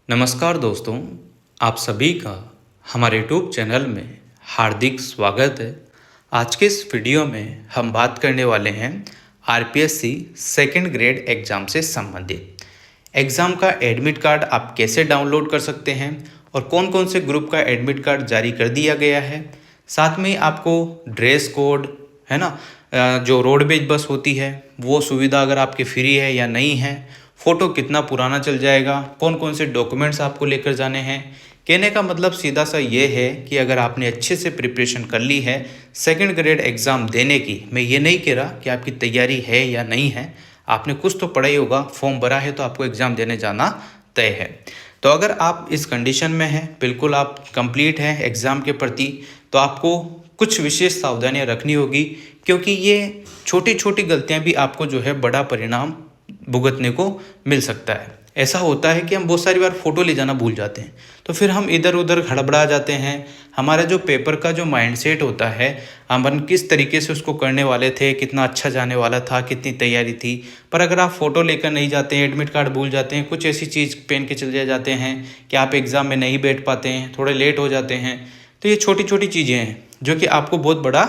नमस्कार दोस्तों, आप सभी का हमारे यूट्यूब चैनल में हार्दिक स्वागत है। आज के इस वीडियो में हम बात करने वाले हैं आरपीएससी सेकंड ग्रेड एग्ज़ाम से संबंधित। एग्ज़ाम का एडमिट कार्ड आप कैसे डाउनलोड कर सकते हैं और कौन कौन से ग्रुप का एडमिट कार्ड जारी कर दिया गया है। साथ में आपको ड्रेस कोड है ना, जो रोडवेज बस होती है वो सुविधा अगर आपकी फ्री है या नहीं है, फ़ोटो कितना पुराना चल जाएगा, कौन कौन से डॉक्यूमेंट्स आपको लेकर जाने हैं। कहने का मतलब सीधा सा ये है कि अगर आपने अच्छे से प्रिपरेशन कर ली है सेकंड ग्रेड एग्ज़ाम देने की, मैं ये नहीं कह रहा कि आपकी तैयारी है या नहीं है, आपने कुछ तो पढ़ा ही होगा, फॉर्म भरा है तो आपको एग्ज़ाम देने जाना तय है। तो अगर आप इस कंडीशन में हैं, बिल्कुल आप कंप्लीट हैं एग्ज़ाम के प्रति, तो आपको कुछ विशेष सावधानियां रखनी होगी, क्योंकि ये छोटी छोटी गलतियां भी आपको जो है बड़ा परिणाम भुगतने को मिल सकता है। ऐसा होता है कि हम बहुत सारी बार फ़ोटो ले जाना भूल जाते हैं, तो फिर हम इधर उधर हड़बड़ा जाते हैं। हमारा जो पेपर का जो माइंडसेट होता है, हम किस तरीके से उसको करने वाले थे, कितना अच्छा जाने वाला था, कितनी तैयारी थी, पर अगर आप फ़ोटो लेकर नहीं जाते हैं, एडमिट कार्ड भूल जाते हैं, कुछ ऐसी चीज़ पहन के चले जाते हैं कि आप एग्ज़ाम में नहीं बैठ पाते हैं, थोड़े लेट हो जाते हैं, तो ये छोटी छोटी चीज़ें हैं जो कि आपको बहुत बड़ा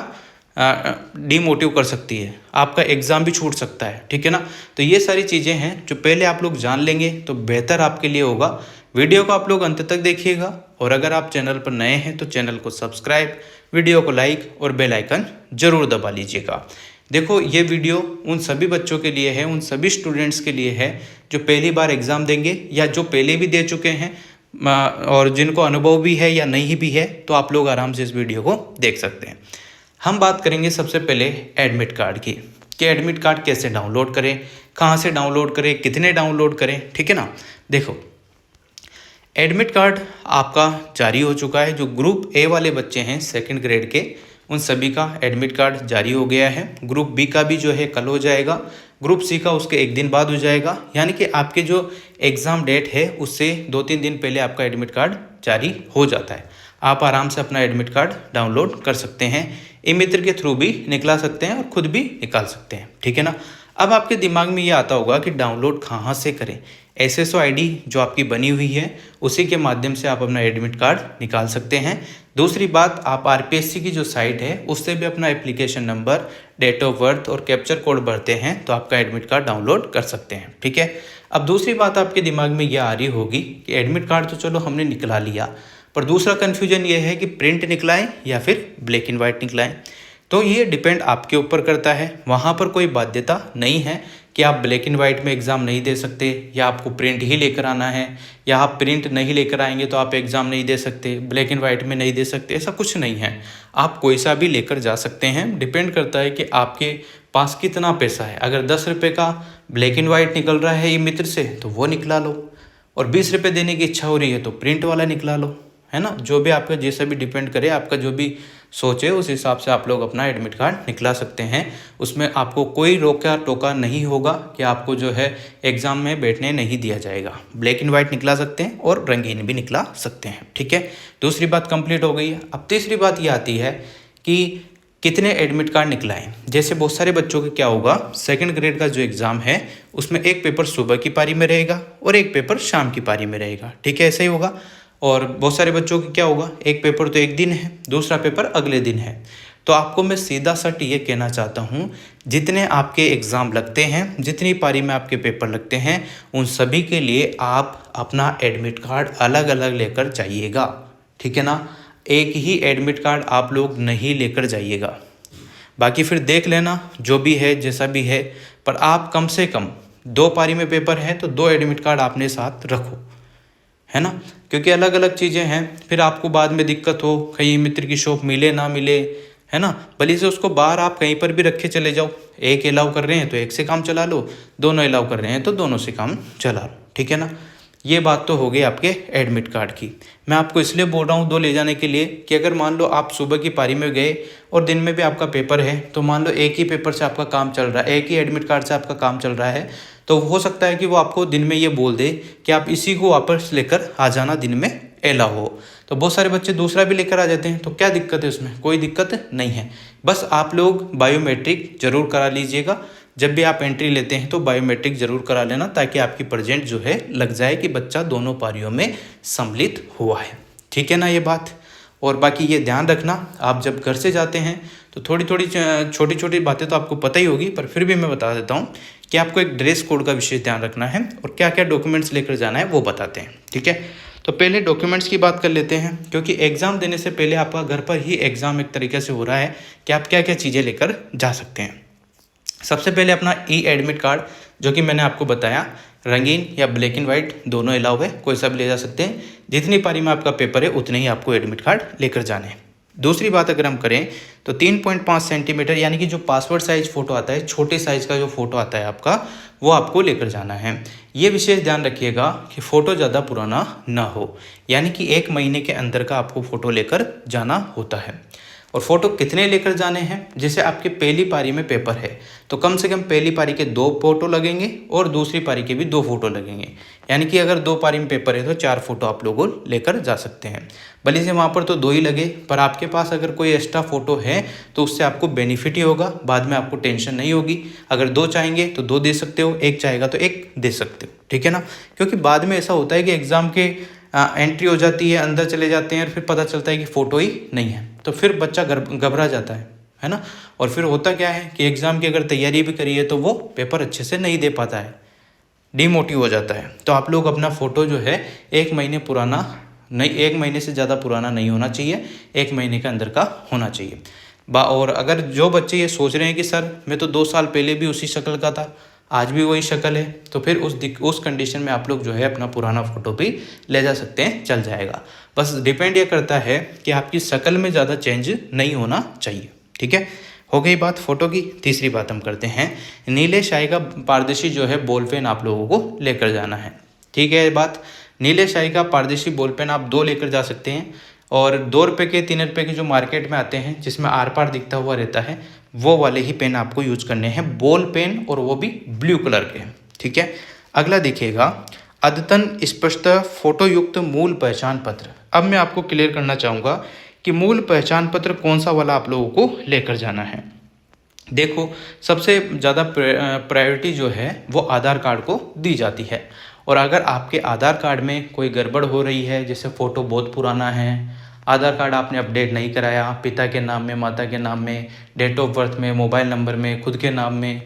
डीमोटिव कर सकती है, आपका एग्ज़ाम भी छूट सकता है। ठीक है ना। तो ये सारी चीज़ें हैं जो पहले आप लोग जान लेंगे तो बेहतर आपके लिए होगा। वीडियो को आप लोग अंत तक देखिएगा, और अगर आप चैनल पर नए हैं तो चैनल को सब्सक्राइब, वीडियो को लाइक और बेल आइकन ज़रूर दबा लीजिएगा। देखो, ये वीडियो उन सभी बच्चों के लिए है, उन सभी स्टूडेंट्स के लिए है जो पहली बार एग्ज़ाम देंगे या जो पहले भी दे चुके हैं, और जिनको अनुभव भी है या नहीं भी है, तो आप लोग आराम से इस वीडियो को देख सकते हैं। हम बात करेंगे सबसे पहले एडमिट कार्ड की, कि एडमिट कार्ड कैसे डाउनलोड करें, कहाँ से डाउनलोड करें, कितने डाउनलोड करें। ठीक है ना। देखो, एडमिट कार्ड आपका जारी हो चुका है। जो ग्रुप ए वाले बच्चे हैं सेकंड ग्रेड के, उन सभी का एडमिट कार्ड जारी हो गया है। ग्रुप बी का भी जो है कल हो जाएगा, ग्रुप सी का उसके एक दिन बाद हो जाएगा। यानी कि आपके जो एग्ज़ाम डेट है उससे 2-3 दिन पहले आपका एडमिट कार्ड जारी हो जाता है। आप आराम से अपना एडमिट कार्ड डाउनलोड कर सकते हैं, ई मित्र के थ्रू भी निकला सकते हैं और खुद भी निकाल सकते हैं। ठीक है ना। अब आपके दिमाग में ये आता होगा कि डाउनलोड कहाँ से करें। एसएसओ आईडी जो आपकी बनी हुई है उसी के माध्यम से आप अपना एडमिट कार्ड निकाल सकते हैं। दूसरी बात, आप आरपीएससी की जो साइट है उससे भी अपना application number, date of birth और कैप्चर कोड भरते हैं तो आपका एडमिट कार्ड डाउनलोड कर सकते हैं। ठीक है। अब दूसरी बात आपके दिमाग में ये आ रही होगी कि एडमिट कार्ड तो चलो हमने निकला लिया, पर दूसरा कन्फ्यूजन ये है कि प्रिंट निकलाएं या फिर ब्लैक एंड वाइट निकलाएं। तो ये डिपेंड आपके ऊपर करता है, वहाँ पर कोई बाध्यता नहीं है कि आप ब्लैक एंड वाइट में एग्ज़ाम नहीं दे सकते या आपको प्रिंट ही लेकर आना है, या आप प्रिंट नहीं लेकर आएंगे तो आप एग्ज़ाम नहीं दे सकते, ब्लैक एंड वाइट में नहीं दे सकते, ऐसा कुछ नहीं है। आप कोई सा भी लेकर जा सकते हैं। डिपेंड करता है कि आपके पास कितना पैसा है। अगर 10 रुपये का ब्लैक एंड वाइट निकल रहा है ई मित्र से तो वो निकला लो, और 20 रुपये देने की इच्छा हो रही है तो प्रिंट वाला निकला लो, है ना। जो भी आपका जैसा भी डिपेंड करे, आपका जो भी सोच है उस हिसाब से आप लोग अपना एडमिट कार्ड निकला सकते हैं। उसमें आपको कोई रोका टोका नहीं होगा कि आपको जो है एग्ज़ाम में बैठने नहीं दिया जाएगा। ब्लैक एंड वाइट निकला सकते हैं और रंगीन भी निकला सकते हैं। ठीक है। दूसरी बात कंप्लीट हो गई है। अब तीसरी बात ये आती है कि कितने एडमिट कार्ड निकलाएं। जैसे बहुत सारे बच्चों का क्या होगा, सेकंड ग्रेड का जो एग्ज़ाम है उसमें एक पेपर सुबह की पारी में रहेगा और एक पेपर शाम की पारी में रहेगा। ठीक है, ऐसा ही होगा। और बहुत सारे बच्चों की क्या होगा, एक पेपर तो एक दिन है, दूसरा पेपर अगले दिन है। तो आपको मैं सीधा सट ये कहना चाहता हूँ, जितने आपके एग्ज़ाम लगते हैं, जितनी पारी में आपके पेपर लगते हैं, उन सभी के लिए आप अपना एडमिट कार्ड अलग अलग लेकर जाइएगा। ठीक है ना। एक ही एडमिट कार्ड आप लोग नहीं लेकर जाइएगा। बाकी फिर देख लेना जो भी है जैसा भी है, पर आप कम से कम 2 पारी में पेपर है तो 2 एडमिट कार्ड आपने साथ रखो, है ना। क्योंकि अलग अलग चीज़ें हैं, फिर आपको बाद में दिक्कत हो, कहीं मित्र की शॉप मिले ना मिले, है ना। भले से उसको बाहर आप कहीं पर भी रखे चले जाओ, एक अलाउ कर रहे हैं तो एक से काम चला लो, दोनों अलाउ कर रहे हैं तो दोनों से काम चला लो। ठीक है ना। ये बात तो हो गई आपके एडमिट कार्ड की। मैं आपको इसलिए बोल रहा हूँ 2 ले जाने के लिए कि अगर मान लो आप सुबह की पारी में गए और दिन में भी आपका पेपर है, तो मान लो एक ही पेपर से आपका काम चल रहा है, एक ही एडमिट कार्ड से आपका काम चल रहा है, तो हो सकता है कि वो आपको दिन में ये बोल दे कि आप इसी को वापस लेकर आ जाना, दिन में अलाउ हो। तो बहुत सारे बच्चे दूसरा भी लेकर आ जाते हैं, तो क्या दिक्कत है उसमें? कोई दिक्कत नहीं है। बस आप लोग बायोमेट्रिक जरूर करा लीजिएगा, जब भी आप एंट्री लेते हैं तो बायोमेट्रिक ज़रूर करा लेना, ताकि आपकी प्रेजेंट जो है लग जाए कि बच्चा दोनों पारियों में सम्मिलित हुआ है। ठीक है ना ये बात। और बाकी ये ध्यान रखना, आप जब घर से जाते हैं तो थोड़ी थोड़ी छोटी छोटी बातें तो आपको पता ही होगी, पर फिर भी मैं बता देता हूँ कि आपको एक ड्रेस कोड का विशेष ध्यान रखना है और क्या क्या डॉक्यूमेंट्स लेकर जाना है वो बताते हैं। ठीक है, तो पहले डॉक्यूमेंट्स की बात कर लेते हैं, क्योंकि एग्ज़ाम देने से पहले आपका घर पर ही एग्ज़ाम एक तरीके से हो रहा है कि आप क्या क्या चीज़ें लेकर जा सकते हैं। सबसे पहले अपना ई एडमिट कार्ड, जो कि मैंने आपको बताया रंगीन या ब्लैक एंड वाइट दोनों अलाउ है, कोई सा भी ले जा सकते हैं। जितनी पारी में आपका पेपर है उतने ही आपको एडमिट कार्ड लेकर जाने हैं। दूसरी बात अगर हम करें तो 3.5 सेंटीमीटर यानी कि जो पासपोर्ट साइज फ़ोटो आता है, छोटे साइज़ का जो फ़ोटो आता है आपका, वो आपको लेकर जाना है। ये विशेष ध्यान रखिएगा कि फ़ोटो ज़्यादा पुराना ना हो, यानी कि 1 महीने के अंदर का आपको फ़ोटो लेकर जाना होता है। और फ़ोटो कितने लेकर जाने हैं, जैसे आपके पहली पारी में पेपर है तो कम से कम पहली पारी के 2 फ़ोटो लगेंगे और दूसरी पारी के भी 2 फ़ोटो लगेंगे, यानी कि अगर 2 पारी में पेपर है तो 4 फ़ोटो आप लोग लेकर जा सकते हैं। भले से वहाँ पर तो 2 ही लगे, पर आपके पास अगर कोई एक्स्ट्रा फ़ोटो है तो उससे आपको बेनिफिट ही होगा, बाद में आपको टेंशन नहीं होगी। अगर 2 चाहेंगे तो 2 दे सकते हो, 1 चाहेगा तो 1 दे सकते हो। ठीक है ना, क्योंकि बाद में ऐसा होता है कि एग्ज़ाम के एंट्री हो जाती है, अंदर चले जाते हैं और फिर पता चलता है कि फ़ोटो ही नहीं है, तो फिर बच्चा घबरा जाता है ना। और फिर होता क्या है कि एग्ज़ाम की अगर तैयारी भी करी है तो वो पेपर अच्छे से नहीं दे पाता है, डिमोटिव हो जाता है। तो आप लोग अपना फ़ोटो जो है 1 महीने पुराना नहीं, 1 महीने से ज़्यादा पुराना नहीं होना चाहिए, 1 महीने के अंदर का होना चाहिए। और अगर जो बच्चे ये सोच रहे हैं कि सर मैं तो 2 साल पहले भी उसी शक्ल का था, आज भी वही शक्ल है, तो फिर उस कंडीशन में आप लोग जो है अपना पुराना फ़ोटो भी ले जा सकते हैं, चल जाएगा। बस डिपेंड ये करता है कि आपकी शक्ल में ज़्यादा चेंज नहीं होना चाहिए। ठीक है, हो गई बात फ़ोटो की। तीसरी बात हम करते हैं, नीले स्याही का पारदर्शी जो है बॉल पेन आप लोगों को लेकर जाना है। ठीक है, ये बात नीले स्याही का पारदर्शी बॉल पेन आप 2 लेकर जा सकते हैं, और 2 रुपये के 3 रुपये के जो मार्केट में आते हैं जिसमें आर पार दिखता हुआ रहता है, वो वाले ही पेन आपको यूज करने हैं, बॉल पेन, और वो भी ब्लू कलर के। ठीक है, अगला देखिएगा, अद्यतन स्पष्ट फोटो युक्त मूल पहचान पत्र। अब मैं आपको क्लियर करना चाहूँगा कि मूल पहचान पत्र कौन सा वाला आप लोगों को लेकर जाना है। देखो, सबसे ज़्यादा प्रायोरिटी जो है वो आधार कार्ड को दी जाती है, और अगर आपके आधार कार्ड में कोई गड़बड़ हो रही है, जैसे फ़ोटो बहुत पुराना है, आधार कार्ड आपने अपडेट नहीं कराया, पिता के नाम में, माता के नाम में, डेट ऑफ बर्थ में, मोबाइल नंबर में, खुद के नाम में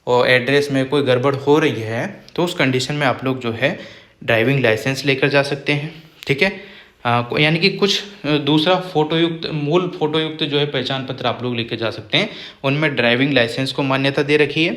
और एड्रेस में कोई गड़बड़ हो रही है, तो उस कंडीशन में आप लोग जो है ड्राइविंग लाइसेंस लेकर जा सकते हैं। ठीक है, यानी कि कुछ दूसरा फ़ोटोयुक्त, मूल फ़ोटोयुक्त जो है पहचान पत्र आप लोग लेके जा सकते हैं। उनमें ड्राइविंग लाइसेंस को मान्यता दे रखी है,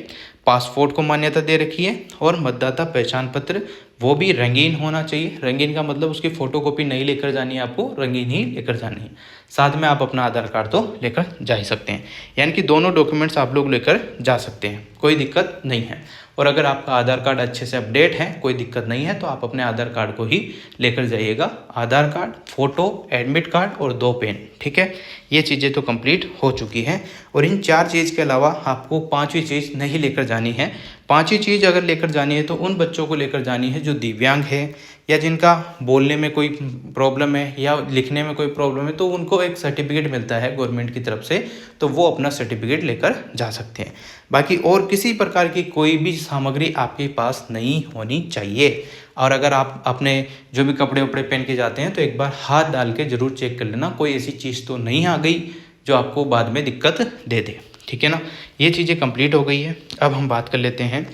पासपोर्ट को मान्यता दे रखी है, और मतदाता पहचान पत्र वो भी रंगीन होना चाहिए। रंगीन का मतलब उसकी फ़ोटोकॉपी नहीं लेकर जानी है, आपको रंगीन ही लेकर जानी है। साथ में आप अपना आधार कार्ड तो लेकर जा ही सकते हैं, यानी कि दोनों डॉक्यूमेंट्स आप लोग लेकर जा सकते हैं, कोई दिक्कत नहीं है। और अगर आपका आधार कार्ड अच्छे से अपडेट है, कोई दिक्कत नहीं है, तो आप अपने आधार कार्ड को ही लेकर जाइएगा। आधार कार्ड, फ़ोटो, एडमिट कार्ड और 2 पेन। ठीक है, ये चीज़ें तो कंप्लीट हो चुकी हैं, और इन 4 चीज़ के अलावा आपको 5वीं चीज़ नहीं लेकर जानी है। 5वीं चीज़ अगर लेकर जानी है तो उन बच्चों को लेकर जानी है जो दिव्यांग है, या जिनका बोलने में कोई प्रॉब्लम है या लिखने में कोई प्रॉब्लम है, तो उनको एक सर्टिफिकेट मिलता है गवर्नमेंट की तरफ से, तो वो अपना सर्टिफिकेट लेकर जा सकते हैं। बाकी और किसी प्रकार की कोई भी सामग्री आपके पास नहीं होनी चाहिए। और अगर आप अपने जो भी कपड़े वपड़े पहन के जाते हैं तो एक बार हाथ डाल के ज़रूर चेक कर लेना, कोई ऐसी चीज़ तो नहीं आ गई जो आपको बाद में दिक्कत दे दे। ठीक है ना, ये चीज़ें कंप्लीट हो गई है। अब हम बात कर लेते हैं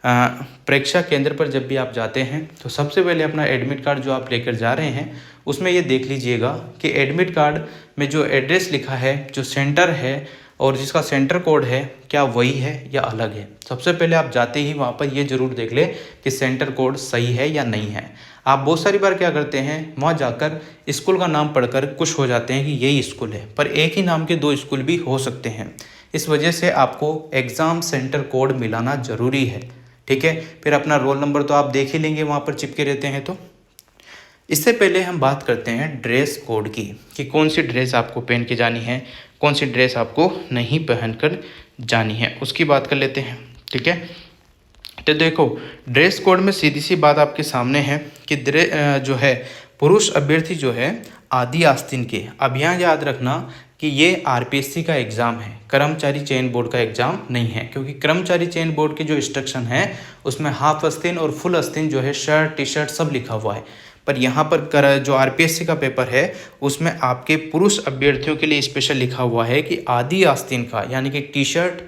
परीक्षा केंद्र पर जब भी आप जाते हैं तो सबसे पहले अपना एडमिट कार्ड जो आप लेकर जा रहे हैं उसमें ये देख लीजिएगा कि एडमिट कार्ड में जो एड्रेस लिखा है, जो सेंटर है और जिसका सेंटर कोड है, क्या वही है या अलग है। सबसे पहले आप जाते ही वहाँ पर ये ज़रूर देख ले कि सेंटर कोड सही है या नहीं है। आप बहुत सारी बार क्या करते हैं, वहाँ जाकर स्कूल का नाम पढ़कर खुश हो जाते हैं कि यही स्कूल है, पर एक ही नाम के 2 स्कूल भी हो सकते हैं। इस वजह से आपको एग्ज़ाम सेंटर कोड मिलाना ज़रूरी है। ठीक है, फिर अपना रोल नंबर तो आप देख ही लेंगे, वहाँ पर चिपके रहते हैं। तो इससे पहले हम बात करते हैं ड्रेस कोड की, कि कौन सी ड्रेस आपको पहन के जानी है, कौन सी ड्रेस आपको नहीं पहन कर जानी है, उसकी बात कर लेते हैं। ठीक है, तो देखो ड्रेस कोड में सीधी सी बात आपके सामने है कि जो है पुरुष अभ्यर्थी जो है आदि आस्तीन के, अब यहाँ याद रखना कि ये आरपीएससी का एग्ज़ाम है, कर्मचारी चयन बोर्ड का एग्ज़ाम नहीं है, क्योंकि कर्मचारी चयन बोर्ड के जो इंस्ट्रक्शन है उसमें हाफ आस्तीन और फुल आस्तीन जो है शर्ट टी शर्ट सब लिखा हुआ है। पर यहाँ पर जो आरपीएससी का पेपर है उसमें आपके पुरुष अभ्यर्थियों के लिए स्पेशल लिखा हुआ है कि आधी आस्तीन का यानी कि टी शर्ट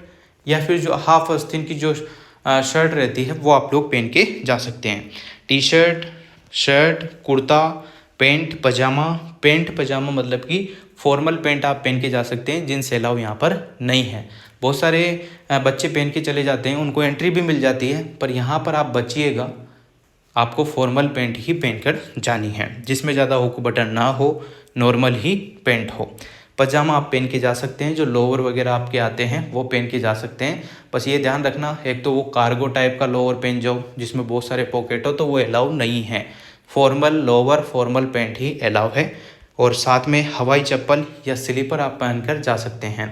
या फिर जो हाफ आस्तीन की जो शर्ट रहती है वो आप लोग पहन के जा सकते हैं। T shirt, shirt, kurta, pant pyjama मतलब कि फॉर्मल पैंट आप पहन के जा सकते हैं, जींस अलाउ यहाँ पर नहीं है। बहुत सारे बच्चे पहन के चले जाते हैं, उनको एंट्री भी मिल जाती है, पर यहाँ पर आप बचिएगा, आपको फॉर्मल पैंट ही पहनकर जानी है, जिसमें ज़्यादा हुक बटन ना हो, नॉर्मल ही पैंट हो। पजामा आप पहन के जा सकते हैं, जो लोअर वगैरह आपके आते हैं वो पहन के जा सकते हैं। बस ये ध्यान रखना, एक तो वो कार्गो टाइप का लोअर पहन जाओ जिसमें बहुत सारे पॉकेट हो, तो वो अलाउ नहीं है। फॉर्मल लोअर, फॉर्मल पैंट ही अलाउ है। और साथ में हवाई चप्पल या स्लीपर आप पहनकर जा सकते हैं,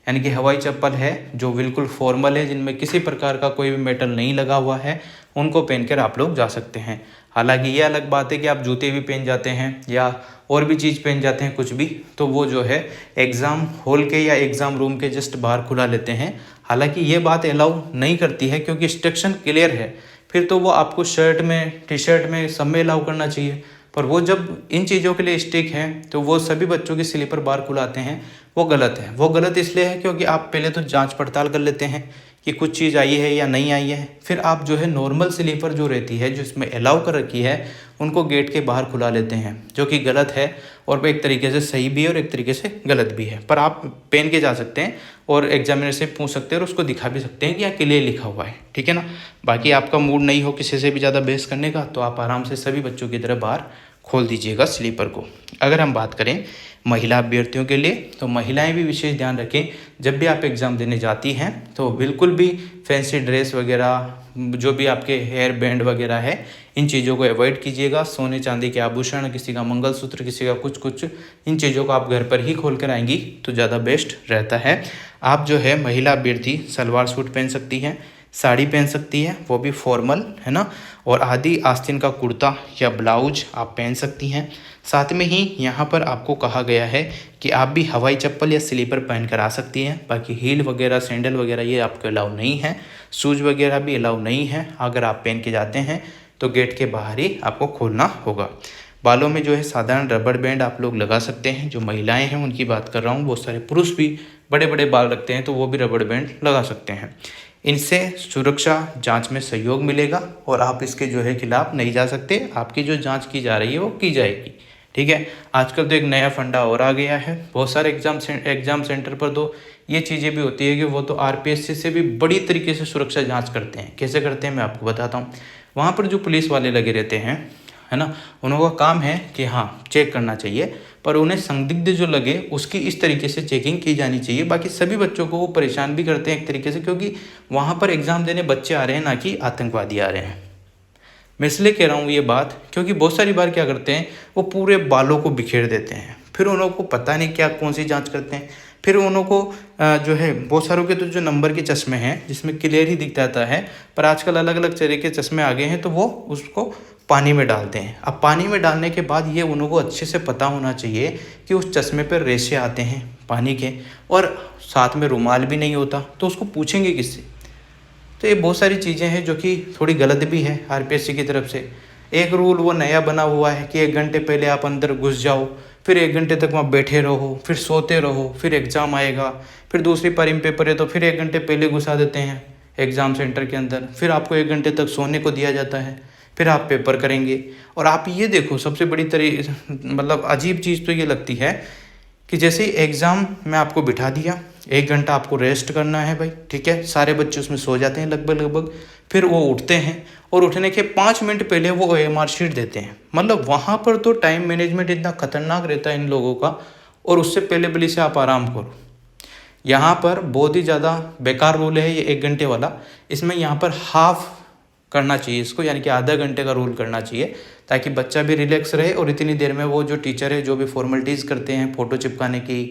यानी कि हवाई चप्पल है जो बिल्कुल फॉर्मल है, जिनमें किसी प्रकार का कोई भी मेटल नहीं लगा हुआ है, उनको पहनकर आप लोग जा सकते हैं। हालांकि ये अलग बात है कि आप जूते भी पहन जाते हैं या और भी चीज़ पहन जाते हैं कुछ भी, तो वो जो है एग्ज़ाम हॉल के या एग्ज़ाम रूम के जस्ट बाहर खुला लेते हैं। हालांकि ये बात अलाउ नहीं करती है, क्योंकि इंस्ट्रक्शन क्लियर है, फिर तो वो आपको शर्ट में, टी शर्ट में, सब में अलाउ करना चाहिए। पर वो जब इन चीज़ों के लिए स्टिक है तो वो सभी बच्चों की स्लीपर बार खुलाते हैं, वो गलत है। वो गलत इसलिए है क्योंकि आप पहले तो जांच पड़ताल कर लेते हैं कि कुछ चीज़ आई है या नहीं आई है, फिर आप जो है नॉर्मल स्लीपर जो रहती है, जो इसमें अलाउ कर रखी है, उनको गेट के बाहर खुला लेते हैं, जो कि गलत है। और एक तरीके से सही भी है और एक तरीके से गलत भी है। पर आप पहन के जा सकते हैं और एग्जामिनर से पूछ सकते हैं और उसको दिखा भी सकते हैं कि यहाँ क्लियर लिखा हुआ है, ठीक है ना। बाकी आपका मूड नहीं हो किसी से भी ज़्यादा बहस करने का, तो आप आराम से सभी बच्चों की तरह बाहर खोल दीजिएगा स्लीपर को। अगर हम बात करें महिला अभ्यर्थियों के लिए, तो महिलाएं भी विशेष ध्यान रखें, जब भी आप एग्ज़ाम देने जाती हैं तो बिल्कुल भी फैंसी ड्रेस वगैरह, जो भी आपके हेयर बैंड वगैरह है, इन चीज़ों को अवॉइड कीजिएगा। सोने चांदी के आभूषण, किसी का मंगलसूत्र, किसी का कुछ, इन चीज़ों को आप घर पर ही खोल कर आएंगी तो ज़्यादा बेस्ट रहता है। आप जो है महिला अभ्यर्थी सलवार सूट पहन सकती हैं, साड़ी पहन सकती है, वो भी फॉर्मल, है ना, और आधी आस्तीन का कुर्ता या ब्लाउज आप पहन सकती हैं। साथ में ही यहाँ पर आपको कहा गया है कि आप भी हवाई चप्पल या स्लीपर पहन कर आ सकती हैं। बाकी हील वगैरह, सैंडल वगैरह ये आपको अलाउ नहीं है, शूज़ वगैरह भी अलाउ नहीं है। अगर आप पहन के जाते हैं तो गेट के बाहर ही आपको खोलना होगा। बालों में जो है साधारण रबड़ बैंड आप लोग लगा सकते हैं, जो महिलाएं हैं उनकी बात कर रहा हूँ। बहुत सारे पुरुष भी बड़े बड़े बाल रखते हैं तो वो भी रबड़ बैंड लगा सकते हैं। इनसे सुरक्षा जांच में सहयोग मिलेगा और आप इसके जो है खिलाफ नहीं जा सकते। आपकी जो जांच की जा रही है वो की जाएगी, ठीक है। आजकल तो एक नया फंडा और आ गया है, बहुत सारे एग्ज़ाम सेंटर पर तो ये चीज़ें भी होती है कि वो तो आरपीएससी से भी बड़ी तरीके से सुरक्षा जांच करते हैं। कैसे करते हैं मैं आपको बताता हूँ। वहाँ पर जो पुलिस वाले लगे रहते हैं, है ना, उनका काम है कि हाँ चेक करना चाहिए, पर उन्हें संदिग्ध जो लगे उसकी इस तरीके से चेकिंग की जानी चाहिए। बाकी सभी बच्चों को वो परेशान भी करते हैं एक तरीके से, क्योंकि वहाँ पर एग्ज़ाम देने बच्चे आ रहे हैं, ना कि आतंकवादी आ रहे हैं। मैं इसलिए कह रहा हूँ ये बात, क्योंकि बहुत सारी बार क्या करते हैं, वो पूरे बालों को बिखेर देते हैं, फिर उन्हों को पता नहीं क्या कौन सी जांच करते हैं। फिर उन्हों को जो है बहुत सारों के तो जो नंबर के चश्मे हैं जिसमें क्लियर ही दिख जाता है, पर आजकल अलग अलग तरह के चश्मे आ गए हैं, तो वो उसको पानी में डालते हैं। अब पानी में डालने के बाद ये उन्हों को अच्छे से पता होना चाहिए कि उस चश्मे पर रेशे आते हैं पानी के, और साथ में रुमाल भी नहीं होता, तो उसको पूछेंगे किससे। तो ये बहुत सारी चीज़ें हैं जो कि थोड़ी गलत भी है आरपीएससी की तरफ से। एक रूल वो नया बना हुआ है कि 1 घंटे पहले आप अंदर घुस जाओ, फिर 1 घंटे तक वहाँ बैठे रहो, फिर सोते रहो, फिर एग्ज़ाम आएगा, फिर दूसरी पारी में पेपर है तो फिर 1 घंटे पहले घुसा देते हैं एग्ज़ाम सेंटर के अंदर, फिर आपको 1 घंटे तक सोने को दिया जाता है, फिर आप पेपर करेंगे। और आप ये देखो, सबसे बड़ी मतलब अजीब चीज़ तो ये लगती है कि जैसे ही एग्ज़ाम में आपको बिठा दिया, 1 घंटा आपको रेस्ट करना है भाई, ठीक है, सारे बच्चे उसमें सो जाते हैं लगभग, फिर वो उठते हैं और उठने के 5 मिनट पहले वो OMR शीट देते हैं। मतलब वहाँ पर तो टाइम मैनेजमेंट इतना खतरनाक रहता है इन लोगों का, और उससे पहले बली से आप आराम करो। यहाँ पर बहुत ही ज़्यादा बेकार रूल है ये 1 घंटे वाला। इसमें यहाँ पर हाफ करना चाहिए इसको, यानी कि आधा घंटे का रूल करना चाहिए, ताकि बच्चा भी रिलैक्स रहे और इतनी देर में वो जो टीचर है जो भी फॉर्मेलिटीज़ करते हैं, फ़ोटो चिपकाने की,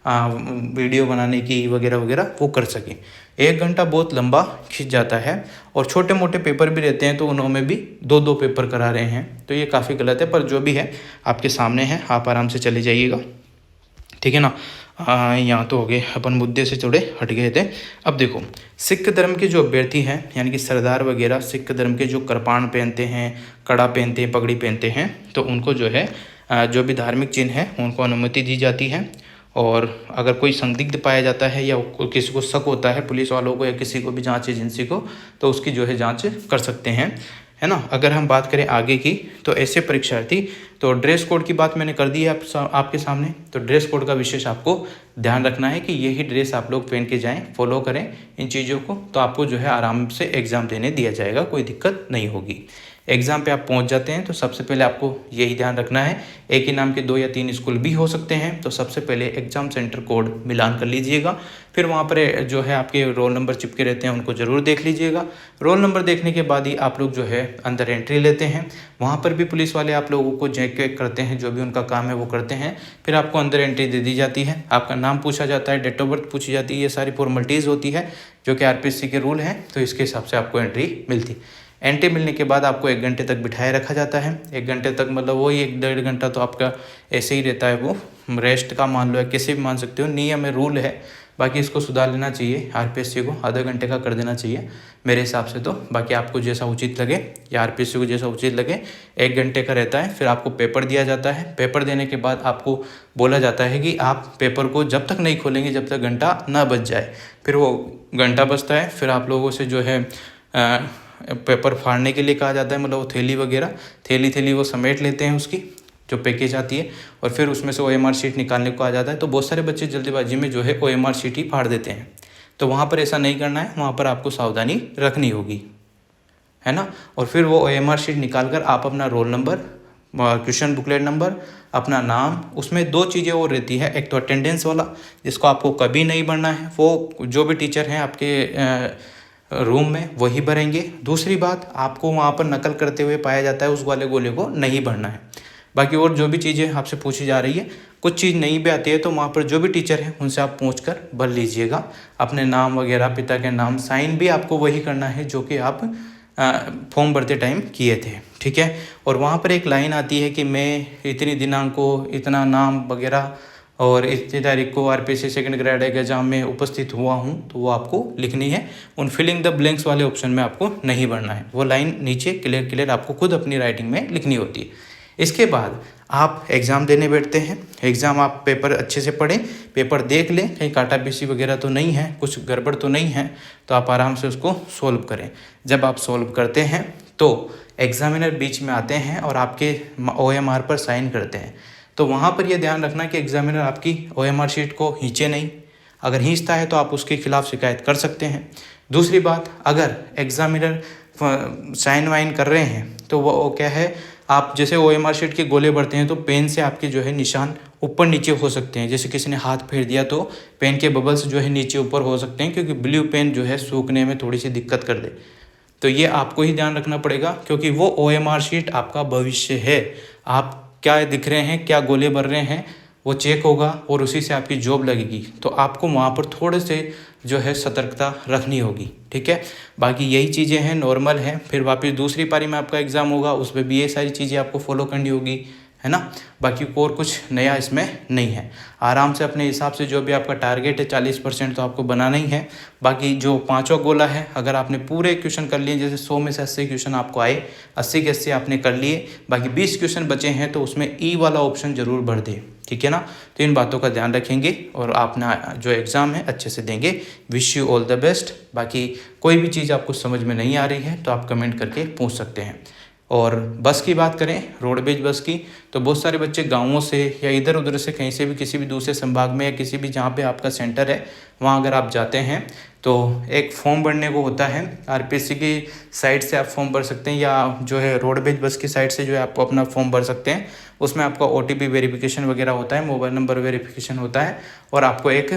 वीडियो बनाने की वगैरह वगैरह, वो कर सकें। 1 घंटा बहुत लंबा खिंच जाता है, और छोटे मोटे पेपर भी रहते हैं तो उनमें भी 2-2 पेपर करा रहे हैं, तो ये काफ़ी गलत है। पर जो भी है आपके सामने है, आप आराम से चले जाइएगा, ठीक है ना। यहाँ तो हो गए, अपन मुद्दे से थोड़े हट गए थे। अब देखो, सिख धर्म के जो अभ्यर्थी हैं यानी कि सरदार वगैरह सिख धर्म के जो कृपाण पहनते हैं, कड़ा पहनते हैं, पगड़ी पहनते हैं, तो उनको जो है जो भी धार्मिक चिन्ह है उनको अनुमति दी जाती है। और अगर कोई संदिग्ध पाया जाता है या किसी को शक होता है पुलिस वालों को या किसी को भी जांच एजेंसी को, तो उसकी जो है जांच कर सकते हैं, है ना। अगर हम बात करें आगे की, तो ऐसे परीक्षार्थी, तो ड्रेस कोड की बात मैंने कर दी है आपके सामने। तो ड्रेस कोड का विशेष आपको ध्यान रखना है कि यही ड्रेस आप लोग पहन के जाएं, फॉलो करें इन चीज़ों को, तो आपको जो है आराम से एग्ज़ाम देने दिया जाएगा, कोई दिक्कत नहीं होगी। एग्ज़ाम पे आप पहुंच जाते हैं तो सबसे पहले आपको यही ध्यान रखना है, एक ही नाम के 2 या 3 स्कूल भी हो सकते हैं, तो सबसे पहले एग्ज़ाम सेंटर कोड मिलान कर लीजिएगा। फिर वहाँ पर जो है आपके रोल नंबर चिपके रहते हैं उनको ज़रूर देख लीजिएगा। रोल नंबर देखने के बाद ही आप लोग जो है अंदर एंट्री लेते हैं। वहाँ पर भी पुलिस वाले आप लोगों को चेक वेक करते हैं, जो भी उनका काम है वो करते हैं। फिर आपको अंदर एंट्री दे दी जाती है, आपका नाम पूछा जाता है, डेट ऑफ बर्थ पूछी जाती है, ये सारी फॉर्मेलिटीज़ होती है जो कि आरपीएससी के रूल हैं, तो इसके हिसाब से आपको एंट्री मिलती है। एंट्री मिलने के बाद आपको 1 घंटे तक बिठाए रखा जाता है। 1 घंटे तक मतलब वही 1-1.5 घंटा तो आपका ऐसे ही रहता है, वो रेस्ट का मान लो या किसी भी मान सकते हो, नियम है, रूल है। बाकी इसको सुधार लेना चाहिए आरपीएससी को, आधा घंटे का कर देना चाहिए मेरे हिसाब से तो। बाकी आपको जैसा उचित लगे या आरपीएससी को जैसा उचित लगे, 1 घंटे का रहता है। फिर आपको पेपर दिया जाता है। पेपर देने के बाद आपको बोला जाता है कि आप पेपर को जब तक नहीं खोलेंगे जब तक घंटा ना बज जाए। फिर वो घंटा बजता है, फिर आप लोगों से जो है पेपर फाड़ने के लिए कहा जाता है, मतलब वो थैली वगैरह थैली वो समेट लेते हैं उसकी जो पैकेज आती है, और फिर उसमें से OMR शीट निकालने को आ जाता है। तो बहुत सारे बच्चे जल्दीबाजी में जो है OMR शीट ही फाड़ देते हैं, तो वहाँ पर ऐसा नहीं करना है, वहाँ पर आपको सावधानी रखनी होगी, है ना। और फिर वो OMR शीट निकाल कर आप अपना roll number, question booklet number, अपना नाम, उसमें 2 चीज़ें और रहती है, एक तो अटेंडेंस वाला जिसको आपको कभी नहीं भरना है, वो जो भी टीचर हैं आपके रूम में वही भरेंगे। दूसरी बात, आपको वहाँ पर नकल करते हुए पाया जाता है उस वाले गोले को नहीं भरना है। बाकी और जो भी चीज़ें आपसे पूछी जा रही है, कुछ चीज़ नहीं भी आती है तो वहाँ पर जो भी टीचर हैं उनसे आप पूछ कर भर लीजिएगा अपने नाम वगैरह, पिता के नाम, साइन भी आपको वही करना है जो कि आप फॉर्म भरते टाइम किए थे, ठीक है। और वहाँ पर एक लाइन आती है कि मैं इतनी दिनांक को इतना नाम वगैरह और इतनी तारीख को आरपीएससी सेकंड ग्रेड एग्जाम में उपस्थित हुआ हूँ, तो वो आपको लिखनी है। उन फिलिंग द ब्लैंक्स वाले ऑप्शन में आपको नहीं भरना है, वो लाइन नीचे क्लियर आपको खुद अपनी राइटिंग में लिखनी होती है। इसके बाद आप एग्ज़ाम देने बैठते हैं। एग्ज़ाम आप पेपर अच्छे से पढ़ें, पेपर देख लें कहीं काटा पीसी वगैरह तो नहीं है, कुछ गड़बड़ तो नहीं है, तो आप आराम से उसको सोल्व करें। जब आप सोल्व करते हैं तो एग्जामिनर बीच में आते हैं और आपके OMR पर साइन करते हैं। तो वहाँ पर यह ध्यान रखना कि एग्जामिनर आपकी OMR शीट को खींचे नहीं, अगर खींचता है तो आप उसके खिलाफ शिकायत कर सकते हैं। दूसरी बात, अगर एग्जामिनर साइन वाइन कर रहे हैं तो वो क्या है, आप जैसे OMR शीट के गोले भरते हैं तो पेन से आपके जो है निशान ऊपर नीचे हो सकते हैं, जैसे किसी ने हाथ फेर दिया तो पेन के बबल्स जो है नीचे ऊपर हो सकते हैं, क्योंकि ब्लू पेन जो है सूखने में थोड़ी सी दिक्कत कर दे। तो ये आपको ही ध्यान रखना पड़ेगा, क्योंकि वो OMR शीट आपका भविष्य है। आप क्या दिख रहे हैं, क्या गोले भर रहे हैं, वो चेक होगा और उसी से आपकी जॉब लगेगी। तो आपको वहाँ पर थोड़े से जो है सतर्कता रखनी होगी, ठीक है। बाकी यही चीज़ें हैं, नॉर्मल हैं। फिर वापस दूसरी पारी में आपका एग्ज़ाम होगा, उसमें भी ये सारी चीज़ें आपको फॉलो करनी होगी, है ना। बाकी और कुछ नया इसमें नहीं है। आराम से अपने हिसाब से जो भी आपका टारगेट है 40% तो आपको बनाना ही है। बाकी जो 5वां गोला है, अगर आपने पूरे क्वेश्चन कर लिए, जैसे 100 में से 80 क्वेश्चन आपको आए, 80 के 80 आपने कर लिए, बाकी 20 क्वेश्चन बचे हैं, तो उसमें ई वाला ऑप्शन ज़रूर भर दे, ठीक है ना। तो इन बातों का ध्यान रखेंगे और अपना जो एग्ज़ाम है अच्छे से देंगे। Wish you all the best. बाकी कोई भी चीज़ आपको समझ में नहीं आ रही है तो आप कमेंट करके पूछ सकते हैं। और बस की बात करें, रोडवेज बस की, तो बहुत सारे बच्चे गांवों से या इधर उधर से कहीं से भी किसी भी दूसरे संभाग में या किसी भी जहां पे आपका सेंटर है वहां अगर आप जाते हैं तो एक फॉर्म भरने को होता है। आरपीएससी की साइट से आप फॉर्म भर सकते हैं, या जो है रोडवेज बस की साइट से जो है आपको अपना फॉर्म भर सकते हैं। उसमें आपका OTP वेरिफिकेशन वगैरह होता है, मोबाइल नंबर वेरिफिकेशन होता है, और आपको एक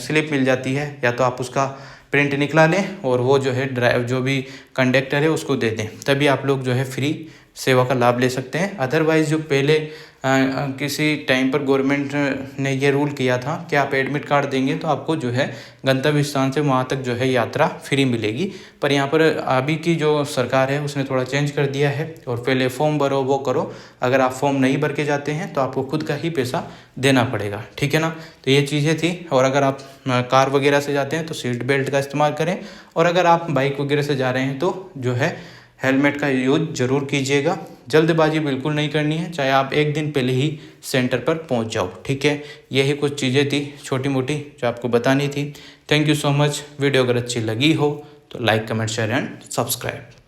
स्लिप मिल जाती है, या तो आप उसका प्रिंट निकला लें और वो जो है जो भी कंडक्टर है उसको दे दें, तभी आप लोग जो है फ्री सेवा का लाभ ले सकते हैं। अदरवाइज़ जो पहले किसी टाइम पर गवर्नमेंट ने ये रूल किया था कि आप एडमिट कार्ड देंगे तो आपको जो है गंतव्य स्थान से वहाँ तक जो है यात्रा फ्री मिलेगी। पर यहाँ पर अभी की जो सरकार है उसने थोड़ा चेंज कर दिया है और पहले फॉर्म भरो वो करो। अगर आप फॉर्म नहीं भर के जाते हैं तो आपको खुद का ही पैसा देना पड़ेगा, ठीक है ना। तो ये चीज़ें थी। और अगर आप कार वगैरह से जाते हैं तो सीट बेल्ट का इस्तेमाल करें, और अगर आप बाइक वगैरह से जा रहे हैं तो जो है हेलमेट का यूज ज़रूर कीजिएगा। जल्दबाजी बिल्कुल नहीं करनी है, चाहे आप एक दिन पहले ही सेंटर पर पहुंच जाओ, ठीक है। यही कुछ चीज़ें थी छोटी मोटी जो आपको बतानी थी। Thank you so much. Video अगर अच्छी लगी हो तो like, comment, share and subscribe.